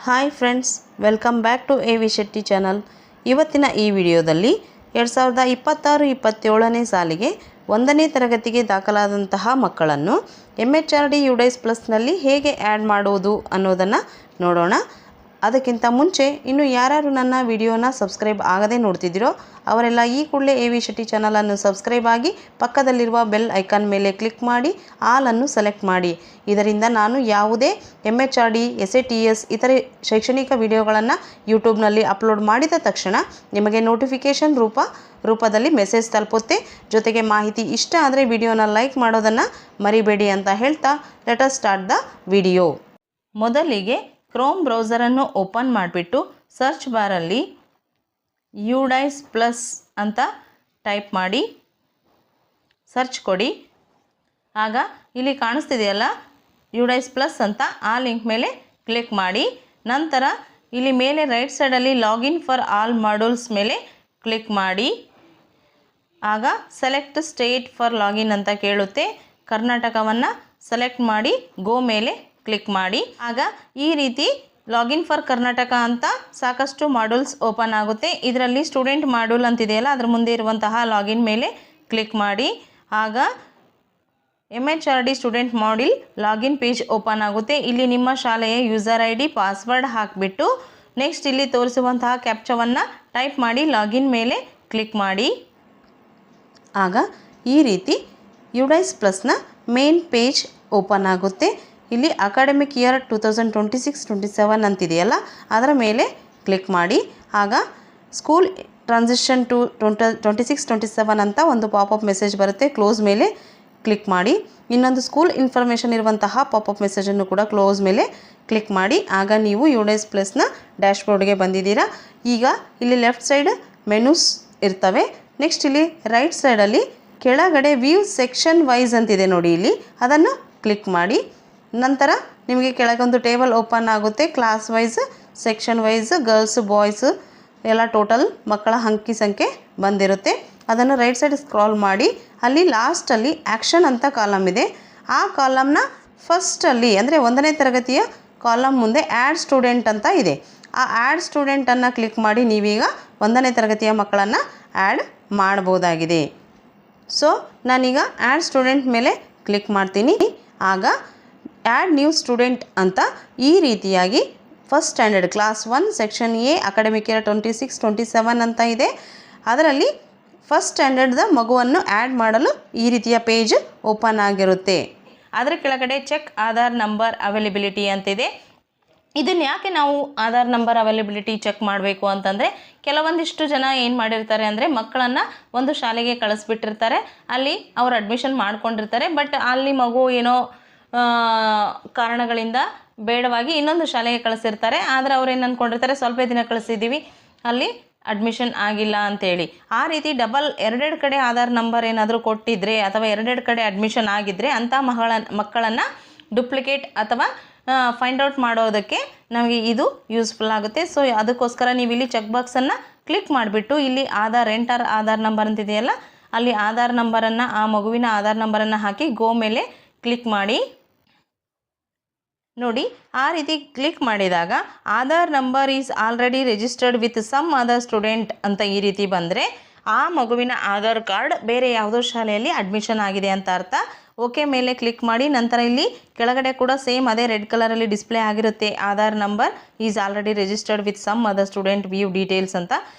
Hi friends, welcome back to A V Shetty channel. ಇವತ್ತಿನ ಈ ವಿಡಿಯೋದಲ್ಲಿ 2026-27ನೇ ಸಾಲಿಗೆ 1ನೇ ತರಗತಿಗೆ ದಾಖಲಾದಂತಹ ಮಕ್ಕಳನ್ನು MHRD UDICE ಪ್ಲಸ್ನಲ್ಲಿ ಹೇಗೆ ಆ್ಯಡ್ ಮಾಡುವುದು ಅನ್ನೋದನ್ನು ನೋಡೋಣ. ಅದಕ್ಕಿಂತ ಮುಂಚೆ ಇನ್ನು ಯಾರ್ಯಾರು ನನ್ನ ವಿಡಿಯೋನ ಸಬ್ಸ್ಕ್ರೈಬ್ ಆಗದೆ ನೋಡ್ತಿದ್ದೀರೋ ಅವರೆಲ್ಲ ಈ ಕೂಡಲೇ ಎ ವಿ ಶೆಟ್ಟಿ ಚಾನಲನ್ನು ಸಬ್ಸ್ಕ್ರೈಬ್ ಆಗಿ ಪಕ್ಕದಲ್ಲಿರುವ ಬೆಲ್ ಐಕಾನ್ ಮೇಲೆ ಕ್ಲಿಕ್ ಮಾಡಿ ಆಲನ್ನು ಸೆಲೆಕ್ಟ್ ಮಾಡಿ. ಇದರಿಂದ ನಾನು ಯಾವುದೇ MHRD, SATS ಇತರೆ ಶೈಕ್ಷಣಿಕ ವಿಡಿಯೋಗಳನ್ನು ಯೂಟ್ಯೂಬ್ನಲ್ಲಿ ಅಪ್ಲೋಡ್ ಮಾಡಿದ ತಕ್ಷಣ ನಿಮಗೆ ನೋಟಿಫಿಕೇಷನ್ ರೂಪದಲ್ಲಿ ಮೆಸೇಜ್ ತಲುಪುತ್ತೆ. ಜೊತೆಗೆ ಮಾಹಿತಿ ಇಷ್ಟ ಆದರೆ ವಿಡಿಯೋನ ಲೈಕ್ ಮಾಡೋದನ್ನು ಮರಿಬೇಡಿ ಅಂತ ಹೇಳ್ತಾ let us start the video. ಮೊದಲಿಗೆ ಕ್ರೋಮ್ ಬ್ರೌಸರನ್ನು ಓಪನ್ ಮಾಡಿಬಿಟ್ಟು ಸರ್ಚ್ ಬಾರಲ್ಲಿ UDICE ಪ್ಲಸ್ ಅಂತ ಟೈಪ್ ಮಾಡಿ ಸರ್ಚ್ ಕೊಡಿ. ಆಗ ಇಲ್ಲಿ ಕಾಣಿಸ್ತಿದೆಯಲ್ಲ UDICE ಪ್ಲಸ್ ಅಂತ, ಆ ಲಿಂಕ್ ಮೇಲೆ ಕ್ಲಿಕ್ ಮಾಡಿ. ನಂತರ ಇಲ್ಲಿ ಮೇಲೆ ರೈಟ್ ಸೈಡಲ್ಲಿ ಲಾಗಿನ್ ಫಾರ್ ಆಲ್ ಮಾಡ್ಯೂಲ್ಸ್ ಮೇಲೆ ಕ್ಲಿಕ್ ಮಾಡಿ. ಆಗ ಸೆಲೆಕ್ಟ್ ಸ್ಟೇಟ್ ಫಾರ್ ಲಾಗಿನ್ ಅಂತ ಕೇಳುತ್ತೆ. ಕರ್ನಾಟಕವನ್ನು ಸೆಲೆಕ್ಟ್ ಮಾಡಿ ಗೋ ಮೇಲೆ ಕ್ಲಿಕ್ ಮಾಡಿ. ಆಗ ಈ ರೀತಿ ಲಾಗಿನ್ ಫಾರ್ ಕರ್ನಾಟಕ ಅಂತ ಸಾಕಷ್ಟು ಮಾಡ್ಯೂಲ್ಸ್ ಓಪನ್ ಆಗುತ್ತೆ. ಇದರಲ್ಲಿ ಸ್ಟೂಡೆಂಟ್ ಮಾಡ್ಯೂಲ್ ಅಂತಿದೆಯಲ್ಲ, ಅದರ ಮುಂದೆ ಇರುವಂತಹ ಲಾಗಿನ್ ಮೇಲೆ ಕ್ಲಿಕ್ ಮಾಡಿ. ಆಗ MHRD student module login page open ಆಗುತ್ತೆ. ಇಲ್ಲಿ ನಿಮ್ಮ ಶಾಲೆಯ ಯೂಸರ್ ID, ಪಾಸ್ವರ್ಡ್ ಹಾಕಿಬಿಟ್ಟು ನೆಕ್ಸ್ಟ್ ಇಲ್ಲಿ ತೋರಿಸುವಂತಹ ಕ್ಯಾಪ್ಚಾವನ್ನು ಟೈಪ್ ಮಾಡಿ ಲಾಗಿನ್ ಮೇಲೆ ಕ್ಲಿಕ್ ಮಾಡಿ. ಆಗ ಈ ರೀತಿ UDICE ಪ್ಲಸ್ನ ಮೇನ್ ಪೇಜ್ ಓಪನ್ ಆಗುತ್ತೆ. ಇಲ್ಲಿ ಅಕಾಡೆಮಿಕ್ ಇಯರ್ 2026-27 ಅಂತಿದೆಯಲ್ಲ, ಅದರ ಮೇಲೆ ಕ್ಲಿಕ್ ಮಾಡಿ. ಆಗ ಸ್ಕೂಲ್ ಟ್ರಾನ್ಸಿಷನ್ ಟು 26-27 ಅಂತ ಒಂದು ಪಾಪಪ್ ಮೆಸೇಜ್ ಬರುತ್ತೆ. ಕ್ಲೋಸ್ ಮೇಲೆ ಕ್ಲಿಕ್ ಮಾಡಿ. ಇನ್ನೊಂದು ಸ್ಕೂಲ್ ಇನ್ಫಾರ್ಮೇಷನ್ ಇರುವಂತಹ ಪಾಪಪ್ ಮೆಸೇಜನ್ನು ಕೂಡ ಕ್ಲೋಸ್ ಮೇಲೆ ಕ್ಲಿಕ್ ಮಾಡಿ. ಆಗ ನೀವು UDICE ಪ್ಲಸ್ನ ಡ್ಯಾಶ್ಬೋರ್ಡ್ಗೆ ಬಂದಿದ್ದೀರಾ. ಈಗ ಇಲ್ಲಿ ಲೆಫ್ಟ್ ಸೈಡ್ ಮೆನೂಸ್ ಇರ್ತವೆ. ನೆಕ್ಸ್ಟ್ ಇಲ್ಲಿ ರೈಟ್ ಸೈಡಲ್ಲಿ ಕೆಳಗಡೆ ವ್ಯೂ ಸೆಕ್ಷನ್ ವೈಸ್ ಅಂತಿದೆ ನೋಡಿ, ಇಲ್ಲಿ ಅದನ್ನು ಕ್ಲಿಕ್ ಮಾಡಿ. ನಂತರ ನಿಮಗೆ ಕೆಳಗೊಂದು ಟೇಬಲ್ ಓಪನ್ ಆಗುತ್ತೆ. Class wise, section wise, girls, boys ಎಲ್ಲ ಟೋಟಲ್ ಮಕ್ಕಳ ಅಂಕಿ ಸಂಖ್ಯೆ ಬಂದಿರುತ್ತೆ. ಅದನ್ನು ರೈಟ್ ಸೈಡ್ ಸ್ಕ್ರಾಲ್ ಮಾಡಿ ಅಲ್ಲಿ ಲಾಸ್ಟಲ್ಲಿ ಆ್ಯಕ್ಷನ್ ಅಂತ ಕಾಲಮ್ ಇದೆ. ಆ ಕಾಲಮ್ನ ಫಸ್ಟಲ್ಲಿ ಅಂದರೆ 1ನೇ ತರಗತಿಯ ಕಾಲಮ್ ಮುಂದೆ ಆ್ಯಡ್ ಸ್ಟೂಡೆಂಟ್ ಅಂತ ಇದೆ. ಆ ಆ್ಯಡ್ ಸ್ಟೂಡೆಂಟನ್ನು ಕ್ಲಿಕ್ ಮಾಡಿ ನೀವೀಗ 1ನೇ ತರಗತಿಯ ಮಕ್ಕಳನ್ನು ಆ್ಯಡ್ ಮಾಡ್ಬೋದಾಗಿದೆ. ಸೊ ನಾನೀಗ ಆ್ಯಡ್ ಸ್ಟೂಡೆಂಟ್ ಮೇಲೆ ಕ್ಲಿಕ್ ಮಾಡ್ತೀನಿ. ಆಗ ಆ್ಯಡ್ ನ್ಯೂ ಸ್ಟೂಡೆಂಟ್ ಅಂತ ಈ ರೀತಿಯಾಗಿ first standard class 1 section A academic year 26-27 ಅಂತ ಇದೆ. ಅದರಲ್ಲಿ ಫಸ್ಟ್ ಸ್ಟ್ಯಾಂಡರ್ಡ್ದ ಮಗುವನ್ನು ಆ್ಯಡ್ ಮಾಡಲು ಈ ರೀತಿಯ ಪೇಜ್ ಓಪನ್ ಆಗಿರುತ್ತೆ. ಅದರ ಕೆಳಗಡೆ ಚೆಕ್ ಆಧಾರ್ ನಂಬರ್ ಅವೈಲಬಿಲಿಟಿ ಅಂತಿದೆ. ಇದನ್ನು ಯಾಕೆ ನಾವು ಆಧಾರ್ ನಂಬರ್ ಅವೈಲಬಿಲಿಟಿ ಚೆಕ್ ಮಾಡಬೇಕು ಅಂತಂದರೆ, ಕೆಲವೊಂದಿಷ್ಟು ಜನ ಏನು ಮಾಡಿರ್ತಾರೆ ಅಂದರೆ ಮಕ್ಕಳನ್ನು ಒಂದು ಶಾಲೆಗೆ ಕಳಿಸ್ಬಿಟ್ಟಿರ್ತಾರೆ. ಅಲ್ಲಿ ಅವರು ಅಡ್ಮಿಷನ್ ಮಾಡ್ಕೊಂಡಿರ್ತಾರೆ. ಬಟ್ ಅಲ್ಲಿ ಮಗು ಏನೋ ಕಾರಣಗಳಿಂದ ಬೇಡವಾಗಿ ಇನ್ನೊಂದು ಶಾಲೆಗೆ ಕಳಿಸಿರ್ತಾರೆ. ಆದರೆ ಅವ್ರು ಏನು ಅಂದ್ಕೊಂಡಿರ್ತಾರೆ, ಸ್ವಲ್ಪ ದಿನ ಕಳಿಸಿದ್ದೀವಿ, ಅಲ್ಲಿ ಅಡ್ಮಿಷನ್ ಆಗಿಲ್ಲ ಅಂತೇಳಿ. ಆ ರೀತಿ ಡಬಲ್ ಎರಡೆರಡು ಕಡೆ ಆಧಾರ್ ನಂಬರ್ ಏನಾದರೂ ಕೊಟ್ಟಿದ್ರೆ ಅಥವಾ ಎರಡೆರಡು ಕಡೆ ಅಡ್ಮಿಷನ್ ಆಗಿದ್ದರೆ ಅಂಥ ಮಕ್ಕಳನ್ನು ಡುಪ್ಲಿಕೇಟ್ ಅಥವಾ ಫೈಂಡ್ ಔಟ್ ಮಾಡೋದಕ್ಕೆ ನಮಗೆ ಇದು ಯೂಸ್ಫುಲ್ ಆಗುತ್ತೆ. ಸೊ ಅದಕ್ಕೋಸ್ಕರ ನೀವು ಇಲ್ಲಿ ಚೆಕ್ ಬಾಕ್ಸನ್ನು ಕ್ಲಿಕ್ ಮಾಡಿಬಿಟ್ಟು ಇಲ್ಲಿ ಎಂಟರ್ ಆಧಾರ್ ನಂಬರ್ ಅಂತಿದೆಯಲ್ಲ, ಅಲ್ಲಿ ಆಧಾರ್ ನಂಬರನ್ನು, ಆ ಮಗುವಿನ ಆಧಾರ್ ನಂಬರನ್ನು ಹಾಕಿ ಗೋ ಮೇಲೆ ಕ್ಲಿಕ್ ಮಾಡಿ. ನೋಡಿ, ಆ ರೀತಿ ಕ್ಲಿಕ್ ಮಾಡಿದಾಗ Aadhaar number is already registered with some other student ಅಂತ ಈ ರೀತಿ ಬಂದರೆ ಆ ಮಗುವಿನ ಆಧಾರ್ ಕಾರ್ಡ್ ಬೇರೆ ಯಾವುದೋ ಶಾಲೆಯಲ್ಲಿ ಅಡ್ಮಿಷನ್ ಆಗಿದೆ ಅಂತ ಅರ್ಥ. ಓಕೆ ಮೇಲೆ ಕ್ಲಿಕ್ ಮಾಡಿ. ನಂತರ ಇಲ್ಲಿ ಕೆಳಗಡೆ ಕೂಡ ಸೇಮ್ ಅದೇ ರೆಡ್ ಕಲರಲ್ಲಿ ಡಿಸ್ಪ್ಲೇ ಆಗಿರುತ್ತೆ, Aadhaar number is already registered with some other student, view details ಅಂತ.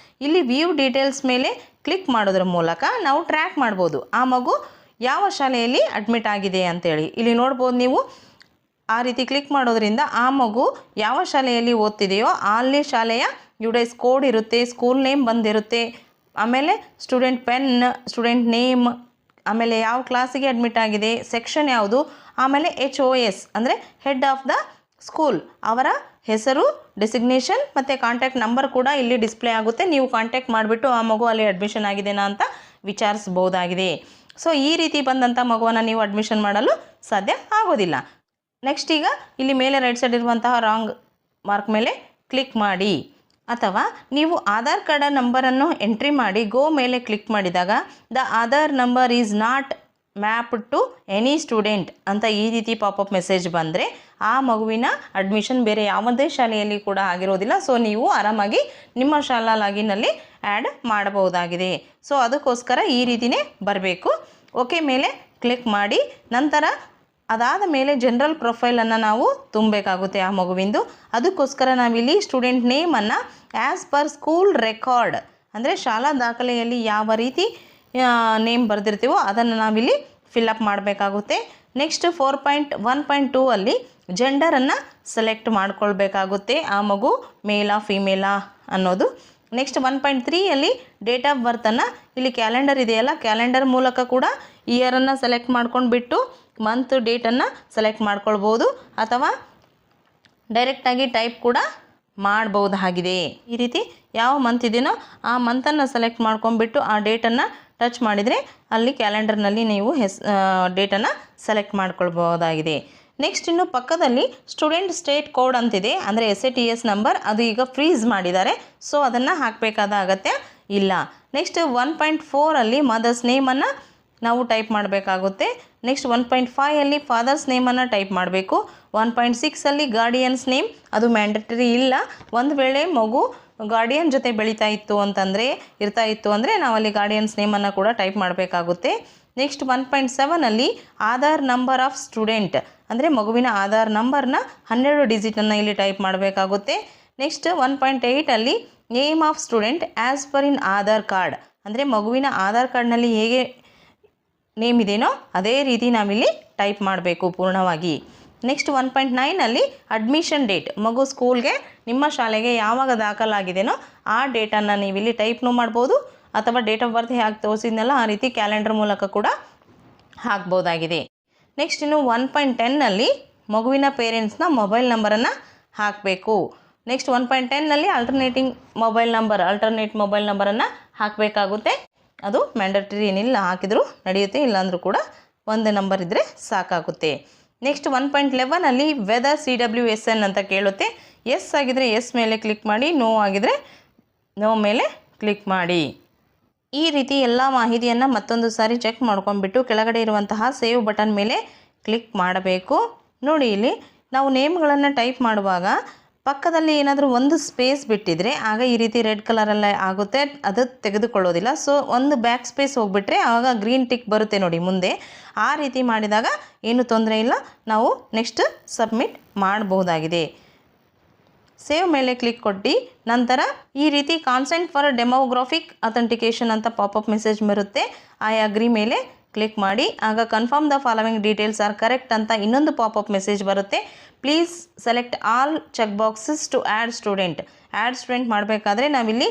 ಇಲ್ಲಿ ವ್ಯೂ ಡೀಟೇಲ್ಸ್ ಮೇಲೆ ಕ್ಲಿಕ್ ಮಾಡೋದ್ರ ಮೂಲಕ ನಾವು ಟ್ರ್ಯಾಕ್ ಮಾಡ್ಬೋದು ಆ ಮಗು ಯಾವ ಶಾಲೆಯಲ್ಲಿ ಅಡ್ಮಿಟ್ ಆಗಿದೆ ಅಂತೇಳಿ. ಇಲ್ಲಿ ನೋಡ್ಬೋದು ನೀವು, ಆ ರೀತಿ ಕ್ಲಿಕ್ ಮಾಡೋದ್ರಿಂದ ಆ ಮಗು ಯಾವ ಶಾಲೆಯಲ್ಲಿ ಓದ್ತಿದೆಯೋ ಅಲ್ಲಿ ಶಾಲೆಯ UDICE ಕೋಡ್ ಇರುತ್ತೆ, ಸ್ಕೂಲ್ ನೇಮ್ ಬಂದಿರುತ್ತೆ, ಆಮೇಲೆ ಸ್ಟೂಡೆಂಟ್ ಪೆನ್, ಸ್ಟೂಡೆಂಟ್ ನೇಮ್, ಆಮೇಲೆ ಯಾವ ಕ್ಲಾಸಿಗೆ ಅಡ್ಮಿಟ್ ಆಗಿದೆ, ಸೆಕ್ಷನ್ ಯಾವುದು, ಆಮೇಲೆ HOS ಅಂದರೆ ಹೆಡ್ ಆಫ್ ದ ಸ್ಕೂಲ್ ಅವರ ಹೆಸರು, ಡೆಸಿಗ್ನೇಷನ್ ಮತ್ತು ಕಾಂಟ್ಯಾಕ್ಟ್ ನಂಬರ್ ಕೂಡ ಇಲ್ಲಿ ಡಿಸ್ಪ್ಲೇ ಆಗುತ್ತೆ. ನೀವು ಕಾಂಟ್ಯಾಕ್ಟ್ ಮಾಡಿಬಿಟ್ಟು ಆ ಮಗು ಅಲ್ಲಿ ಅಡ್ಮಿಷನ್ ಆಗಿದೆನಾ ಅಂತ ವಿಚಾರಿಸ್ಬೋದಾಗಿದೆ. ಸೊ ಈ ರೀತಿ ಬಂದಂಥ ಮಗುವನ್ನು ನೀವು ಅಡ್ಮಿಷನ್ ಮಾಡಲು ಸಾಧ್ಯ ಆಗೋದಿಲ್ಲ. ನೆಕ್ಸ್ಟ್ ಈಗ ಇಲ್ಲಿ ಮೇಲೆ ರೈಟ್ ಸೈಡ್ ಇರುವಂತಹ ರಾಂಗ್ ಮಾರ್ಕ್ ಮೇಲೆ ಕ್ಲಿಕ್ ಮಾಡಿ. ಅಥವಾ ನೀವು ಆಧಾರ್ ಕಾರ್ಡ್ ನಂಬರನ್ನು ಎಂಟ್ರಿ ಮಾಡಿ ಗೋ ಮೇಲೆ ಕ್ಲಿಕ್ ಮಾಡಿದಾಗ the Aadhaar number is not map to any student ಅಂತ ಈ ರೀತಿ ಪಾಪಪ್ ಮೆಸೇಜ್ ಬಂದರೆ ಆ ಮಗುವಿನ ಅಡ್ಮಿಷನ್ ಬೇರೆ ಯಾವುದೇ ಶಾಲೆಯಲ್ಲಿ ಕೂಡ ಆಗಿರೋದಿಲ್ಲ. ಸೊ ನೀವು ಆರಾಮಾಗಿ ನಿಮ್ಮ ಶಾಲಾ ಲಾಗಿನ್ನಲ್ಲಿ ಆ್ಯಡ್ ಮಾಡಬಹುದಾಗಿದೆ. ಸೊ ಅದಕ್ಕೋಸ್ಕರ ಈ ರೀತಿಯೇ ಬರಬೇಕು. ಓಕೆ ಮೇಲೆ ಕ್ಲಿಕ್ ಮಾಡಿ ನಂತರ ಅದಾದ ಮೇಲೆ ಜನರಲ್ ಪ್ರೊಫೈಲನ್ನು ನಾವು ತುಂಬಬೇಕಾಗುತ್ತೆ ಆ ಮಗುವಿಂದು. ಅದಕ್ಕೋಸ್ಕರ ನಾವಿಲ್ಲಿ ಸ್ಟೂಡೆಂಟ್ ನೇಮನ್ನು ಆ್ಯಸ್ ಪರ್ ಸ್ಕೂಲ್ ರೆಕಾರ್ಡ್ ಅಂದರೆ ಶಾಲಾ ದಾಖಲೆಯಲ್ಲಿ ಯಾವ ರೀತಿ ನೇಮ್ ಬರೆದಿರ್ತೀವೋ ಅದನ್ನು ನಾವಿಲ್ಲಿ ಫಿಲ್ಲಪ್ ಮಾಡಬೇಕಾಗುತ್ತೆ. ನೆಕ್ಸ್ಟ್ 4.1.2 ಅಲ್ಲಿ ಜೆಂಡರನ್ನು ಸೆಲೆಕ್ಟ್ ಮಾಡ್ಕೊಳ್ಬೇಕಾಗುತ್ತೆ, ಆ ಮಗು ಮೇಲಾ ಫಿಮೇಲಾ ಅನ್ನೋದು. ನೆಕ್ಸ್ಟ್ 1.3 ಅಲ್ಲಿ ಡೇಟ್ ಆಫ್ ಬರ್ತನ್ನು ಇಲ್ಲಿ ಕ್ಯಾಲೆಂಡರ್ ಇದೆಯಲ್ಲ, ಕ್ಯಾಲೆಂಡರ್ ಮೂಲಕ ಕೂಡ ಇಯರನ್ನು ಸೆಲೆಕ್ಟ್ ಮಾಡ್ಕೊಂಡು ಬಿಟ್ಟು ಮಂತ್ ಡೇಟನ್ನು ಸೆಲೆಕ್ಟ್ ಮಾಡ್ಕೊಳ್ಬೋದು ಅಥವಾ ಡೈರೆಕ್ಟಾಗಿ ಟೈಪ್ ಕೂಡ ಮಾಡ್ಬೋದಾಗಿದೆ. ಈ ರೀತಿ ಯಾವ ಮಂತ್ ಇದೆಯೋ ಆ ಮಂತನ್ನು ಸೆಲೆಕ್ಟ್ ಮಾಡ್ಕೊಂಡ್ಬಿಟ್ಟು ಆ ಡೇಟನ್ನು ಟಚ್ ಮಾಡಿದರೆ ಅಲ್ಲಿ ಕ್ಯಾಲೆಂಡರ್ನಲ್ಲಿ ನೀವು ಡೇಟನ್ನು ಸೆಲೆಕ್ಟ್ ಮಾಡ್ಕೊಳ್ಬೋದಾಗಿದೆ. ನೆಕ್ಸ್ಟ್ ಇನ್ನು ಪಕ್ಕದಲ್ಲಿ ಸ್ಟೂಡೆಂಟ್ ಸ್ಟೇಟ್ ಕೋಡ್ ಅಂತಿದೆ, ಅಂದರೆ SATS ನಂಬರ್, ಅದು ಈಗ ಫ್ರೀಸ್ ಮಾಡಿದ್ದಾರೆ. ಸೊ ಅದನ್ನು ಹಾಕಬೇಕಾದ ಅಗತ್ಯ ಇಲ್ಲ. ನೆಕ್ಸ್ಟ್ 1.4 ಅಲ್ಲಿ ಮದರ್ಸ್ ನೇಮನ್ನು ನಾವು ಟೈಪ್ ಮಾಡಬೇಕಾಗುತ್ತೆ. ನೆಕ್ಸ್ಟ್ 1.5 ಅಲ್ಲಿ ಫಾದರ್ಸ್ ನೇಮನ್ನು ಟೈಪ್ ಮಾಡಬೇಕು. 1.6 ಅಲ್ಲಿ ಗಾರ್ಡಿಯನ್ಸ್ ನೇಮ್, ಅದು ಮ್ಯಾಂಡೇಟರಿ ಇಲ್ಲ. ಒಂದು ವೇಳೆ ಮಗು ಗಾರ್ಡಿಯನ್ ಜೊತೆ ಇರ್ತಾ ಇತ್ತು ಅಂದರೆ ನಾವಲ್ಲಿ ಗಾರ್ಡಿಯನ್ಸ್ ನೇಮನ್ನು ಕೂಡ ಟೈಪ್ ಮಾಡಬೇಕಾಗುತ್ತೆ. ನೆಕ್ಸ್ಟ್ 1.7 ಅಲ್ಲಿ ಆಧಾರ್ ನಂಬರ್ ಆಫ್ ಸ್ಟೂಡೆಂಟ್, ಅಂದರೆ ಮಗುವಿನ ಆಧಾರ್ ನಂಬರ್ನ 12 ಡಿಜಿಟನ್ನು ಇಲ್ಲಿ ಟೈಪ್ ಮಾಡಬೇಕಾಗುತ್ತೆ. ನೆಕ್ಸ್ಟ್ 1.8 ಅಲ್ಲಿ name of student as per in Aadhaar card, ಅಂದರೆ ಮಗುವಿನ ಆಧಾರ್ ಕಾರ್ಡ್ನಲ್ಲಿ ಹೇಗೆ ನೇಮ್ ಇದೆಯೋ ಅದೇ ರೀತಿ ನಾವಿಲ್ಲಿ ಟೈಪ್ ಮಾಡಬೇಕು ಪೂರ್ಣವಾಗಿ. ನೆಕ್ಸ್ಟ್ 1.9 ಅಲ್ಲಿ ಅಡ್ಮಿಷನ್ ಡೇಟ್, ಮಗು ಸ್ಕೂಲ್ಗೆ ನಿಮ್ಮ ಶಾಲೆಗೆ ಯಾವಾಗ ದಾಖಲಾಗಿದೆಯೋ ಆ ಡೇಟನ್ನು ನೀವಿಲ್ಲಿ ಟೈಪ್ನೂ ಮಾಡ್ಬೋದು ಅಥವಾ ಡೇಟ್ ಆಫ್ ಬರ್ತ್ ಹೇಗೆ ತೋರಿಸಿದ್ನಲ್ಲ ಆ ರೀತಿ ಕ್ಯಾಲೆಂಡರ್ ಮೂಲಕ ಕೂಡ ಹಾಕ್ಬೋದಾಗಿದೆ. ನೆಕ್ಸ್ಟ್ ಇನ್ನು 1.10 ಅಲ್ಲಿ ಮಗುವಿನ ಪೇರೆಂಟ್ಸ್ನ ಮೊಬೈಲ್ ನಂಬರನ್ನು ಹಾಕಬೇಕು. ನೆಕ್ಸ್ಟ್ 1.10 ಅಲ್ಲಿ ಆಲ್ಟರ್ನೇಟ್ ಮೊಬೈಲ್ ನಂಬರನ್ನು ಹಾಕಬೇಕಾಗುತ್ತೆ. ಅದು ಮ್ಯಾಂಡೇಟರಿ ಏನಿಲ್ಲ, ಹಾಕಿದರೂ ನಡೆಯುತ್ತೆ, ಇಲ್ಲಾಂದರೂ ಕೂಡ ಒಂದು ನಂಬರ್ ಇದ್ದರೆ ಸಾಕಾಗುತ್ತೆ. ನೆಕ್ಸ್ಟ್ 1.11 ಅಲ್ಲಿ ವೆದರ್ CWSN ಅಂತ ಕೇಳುತ್ತೆ. ಎಸ್ ಆಗಿದರೆ ಎಸ್ ಮೇಲೆ ಕ್ಲಿಕ್ ಮಾಡಿ, ನೋ ಆಗಿದರೆ ನೋ ಮೇಲೆ ಕ್ಲಿಕ್ ಮಾಡಿ. ಈ ರೀತಿ ಎಲ್ಲ ಮಾಹಿತಿಯನ್ನು ಮತ್ತೊಂದು ಸಾರಿ ಚೆಕ್ ಮಾಡ್ಕೊಂಡ್ಬಿಟ್ಟು ಕೆಳಗಡೆ ಇರುವಂತಹ ಸೇವ್ ಬಟನ್ ಮೇಲೆ ಕ್ಲಿಕ್ ಮಾಡಬೇಕು. ನೋಡಿ ಇಲ್ಲಿ ನಾವು ನೇಮ್ಗಳನ್ನು ಟೈಪ್ ಮಾಡುವಾಗ ಪಕ್ಕದಲ್ಲಿ ಏನಾದರೂ ಒಂದು ಸ್ಪೇಸ್ ಬಿಟ್ಟಿದ್ರೆ ಆಗ ಈ ರೀತಿ ರೆಡ್ ಕಲರಲ್ಲೇ ಆಗುತ್ತೆ, ಅದು ತೆಗೆದುಕೊಳ್ಳೋದಿಲ್ಲ. ಸೊ ಒಂದು ಬ್ಯಾಕ್ ಸ್ಪೇಸ್ ಹೋಗಿಬಿಟ್ರೆ ಆವಾಗ ಗ್ರೀನ್ ಟಿಕ್ ಬರುತ್ತೆ ನೋಡಿ ಮುಂದೆ. ಆ ರೀತಿ ಮಾಡಿದಾಗ ಏನು ತೊಂದರೆ ಇಲ್ಲ, ನಾವು ನೆಕ್ಸ್ಟ್ ಸಬ್ಮಿಟ್ ಮಾಡಬಹುದಾಗಿದೆ. ಸೇವ್ ಮೇಲೆ ಕ್ಲಿಕ್ ಕೊಟ್ಟು ನಂತರ ಈ ರೀತಿ ಕಾನ್ಸೆಂಟ್ ಫಾರ್ ಡೆಮೋಗ್ರಾಫಿಕ್ ಅಥೆಂಟಿಕೇಷನ್ ಅಂತ ಪಾಪಪ್ ಮೆಸೇಜ್ ಬರುತ್ತೆ. ಐ ಅಗ್ರಿ ಮೇಲೆ ಕ್ಲಿಕ್ ಮಾಡಿ ಆಗ confirm the following details are correct ಅಂತ ಇನ್ನೊಂದು ಪಾಪಪ್ ಮೆಸೇಜ್ ಬರುತ್ತೆ. Please select all check boxes to add student ಮಾಡಬೇಕಾದ್ರೆ ನಾವಿಲ್ಲಿ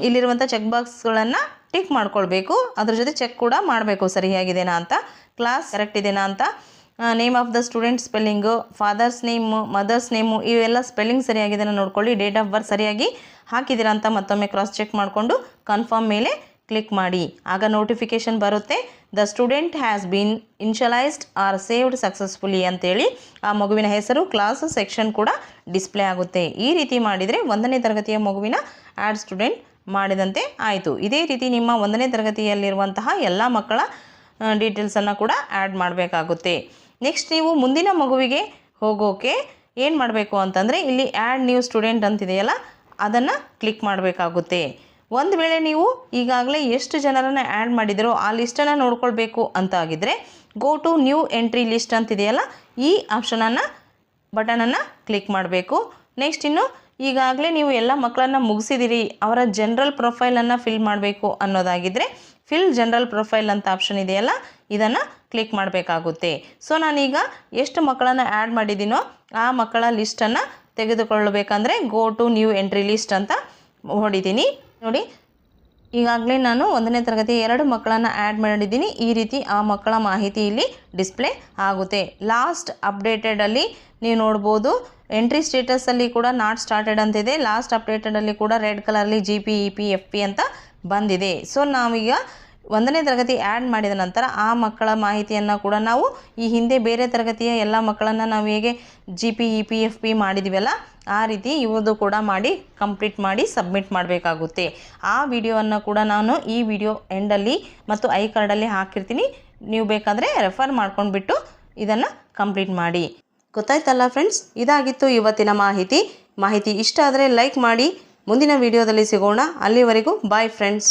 ಇಲ್ಲಿರುವಂಥ ಚೆಕ್ ಬಾಕ್ಸ್ಗಳನ್ನು ಟಿಕ್ ಮಾಡ್ಕೊಳ್ಬೇಕು. ಅದ್ರ ಜೊತೆ ಚೆಕ್ ಕೂಡ ಮಾಡಬೇಕು ಸರಿಯಾಗಿದೆನಾ ಅಂತ, ಕ್ಲಾಸ್ ಕರೆಕ್ಟ್ ಇದೆನಾ ಅಂತ, name of the student spelling, father's name, mother's name ಇವೆಲ್ಲ ಸ್ಪೆಲ್ಲಿಂಗ್ ಸರಿಯಾಗಿದೆನಾ ನೋಡ್ಕೊಳ್ಳಿ. ಡೇಟ್ ಆಫ್ ಬರ್ತ್ ಸರಿಯಾಗಿ ಹಾಕಿದ್ದೀರಾ ಅಂತ ಮತ್ತೊಮ್ಮೆ ಕ್ರಾಸ್ ಚೆಕ್ ಮಾಡಿಕೊಂಡು ಕನ್ಫರ್ಮ್ ಮೇಲೆ ಕ್ಲಿಕ್ ಮಾಡಿ. ಆಗ ನೋಟಿಫಿಕೇಷನ್ ಬರುತ್ತೆ, the student has been initialised or saved successfully ಅಂತೇಳಿ ಆ ಮಗುವಿನ ಹೆಸರು, ಕ್ಲಾಸ್, ಸೆಕ್ಷನ್ ಕೂಡ ಡಿಸ್ಪ್ಲೇ ಆಗುತ್ತೆ. ಈ ರೀತಿ ಮಾಡಿದರೆ 1ನೇ ತರಗತಿಯ ಮಗುವಿನ ಆ್ಯಡ್ ಸ್ಟೂಡೆಂಟ್ ಮಾಡಿದಂತೆ ಆಯಿತು. ಇದೇ ರೀತಿ ನಿಮ್ಮ 1ನೇ ತರಗತಿಯಲ್ಲಿರುವಂತಹ ಎಲ್ಲ ಮಕ್ಕಳ ಡೀಟೇಲ್ಸನ್ನು ಕೂಡ ಆ್ಯಡ್ ಮಾಡಬೇಕಾಗುತ್ತೆ. ನೆಕ್ಸ್ಟ್ ನೀವು ಮುಂದಿನ ಮಗುವಿಗೆ ಹೋಗೋಕೆ ಏನು ಮಾಡಬೇಕು ಅಂತಂದರೆ ಇಲ್ಲಿ ಆ್ಯಡ್ ನ್ಯೂ ಸ್ಟೂಡೆಂಟ್ ಅಂತಿದೆಯಲ್ಲ ಅದನ್ನು ಕ್ಲಿಕ್ ಮಾಡಬೇಕಾಗುತ್ತೆ. ಒಂದು ವೇಳೆ ನೀವು ಈಗಾಗಲೇ ಎಷ್ಟು ಜನರನ್ನು ಆ್ಯಡ್ ಮಾಡಿದಿರೋ ಆ ಲಿಸ್ಟನ್ನು ನೋಡ್ಕೊಳ್ಬೇಕು ಅಂತ ಆಗಿದ್ದರೆ go to new entry list ಅಂತಿದೆಯಲ್ಲ ಈ ಬಟನನ್ನು ಕ್ಲಿಕ್ ಮಾಡಬೇಕು. ನೆಕ್ಸ್ಟ್ ಇನ್ನು ಈಗಾಗಲೇ ನೀವು ಎಲ್ಲ ಮಕ್ಕಳನ್ನು ಮುಗಿಸಿದಿರಿ, ಅವರ ಜನರಲ್ ಪ್ರೊಫೈಲನ್ನು ಫಿಲ್ ಮಾಡಬೇಕು ಅನ್ನೋದಾಗಿದ್ದರೆ ಫಿಲ್ ಜನರಲ್ ಪ್ರೊಫೈಲ್ ಅಂತ ಆಪ್ಷನ್ ಇದೆಯಲ್ಲ ಇದನ್ನು ಕ್ಲಿಕ್ ಮಾಡಬೇಕಾಗುತ್ತೆ. ಸೊ ನಾನೀಗ ಎಷ್ಟು ಮಕ್ಕಳನ್ನು ಆ್ಯಡ್ ಮಾಡಿದ್ದೀನೋ ಆ ಮಕ್ಕಳ ಲಿಸ್ಟನ್ನು ತೆಗೆದುಕೊಳ್ಳಬೇಕಂದ್ರೆ go to new entry list ಅಂತ ಹೊಡಿತೀನಿ. ನೋಡಿ ಈಗಾಗಲೇ ನಾನು 1ನೇ ತರಗತಿಯ 2 ಮಕ್ಕಳನ್ನು ಆ್ಯಡ್ ಮಾಡಿದ್ದೀನಿ. ಈ ರೀತಿ ಆ ಮಕ್ಕಳ ಮಾಹಿತಿ ಇಲ್ಲಿ ಡಿಸ್ಪ್ಲೇ ಆಗುತ್ತೆ. ಲಾಸ್ಟ್ ಅಪ್ಡೇಟೆಡಲ್ಲಿ ನೀವು ನೋಡ್ಬೋದು, ಎಂಟ್ರಿ ಸ್ಟೇಟಸಲ್ಲಿ ಕೂಡ ನಾಟ್ ಸ್ಟಾರ್ಟೆಡ್ ಅಂತಿದೆ, ಲಾಸ್ಟ್ ಅಪ್ಡೇಟೆಡಲ್ಲಿ ಕೂಡ ರೆಡ್ ಕಲರ್ಲಿ GP EP FP ಅಂತ ಬಂದಿದೆ. ಸೊ ನಾವೀಗ 1ನೇ ತರಗತಿ ಆ್ಯಡ್ ಮಾಡಿದ ನಂತರ ಆ ಮಕ್ಕಳ ಮಾಹಿತಿಯನ್ನು ಕೂಡ ನಾವು ಈ ಹಿಂದೆ ಬೇರೆ ತರಗತಿಯ ಎಲ್ಲ ಮಕ್ಕಳನ್ನು ನಾವು ಹೇಗೆ GP EP FP ಮಾಡಿದ್ವಲ್ಲ ಆ ರೀತಿ ಇವ್ರದ್ದು ಕೂಡ ಮಾಡಿ ಕಂಪ್ಲೀಟ್ ಮಾಡಿ ಸಬ್ಮಿಟ್ ಮಾಡಬೇಕಾಗುತ್ತೆ. ಆ ವಿಡಿಯೋವನ್ನು ಕೂಡ ನಾನು ಈ ವಿಡಿಯೋ ಎಂಡಲ್ಲಿ ಮತ್ತು ಐ ಕಾರ್ಡಲ್ಲಿ ಹಾಕಿರ್ತೀನಿ, ನೀವು ಬೇಕಾದರೆ ರೆಫರ್ ಮಾಡ್ಕೊಂಡ್ಬಿಟ್ಟು ಇದನ್ನು ಕಂಪ್ಲೀಟ್ ಮಾಡಿ. ಗೊತ್ತಾಯ್ತಲ್ಲ ಫ್ರೆಂಡ್ಸ್, ಇದಾಗಿತ್ತು ಇವತ್ತಿನ ಮಾಹಿತಿ ಇಷ್ಟ ಆದರೆ ಲೈಕ್ ಮಾಡಿ. ಮುಂದಿನ ವಿಡಿಯೋದಲ್ಲಿ ಸಿಗೋಣ. ಅಲ್ಲಿವರೆಗೂ ಬಾಯ್ ಫ್ರೆಂಡ್ಸ್.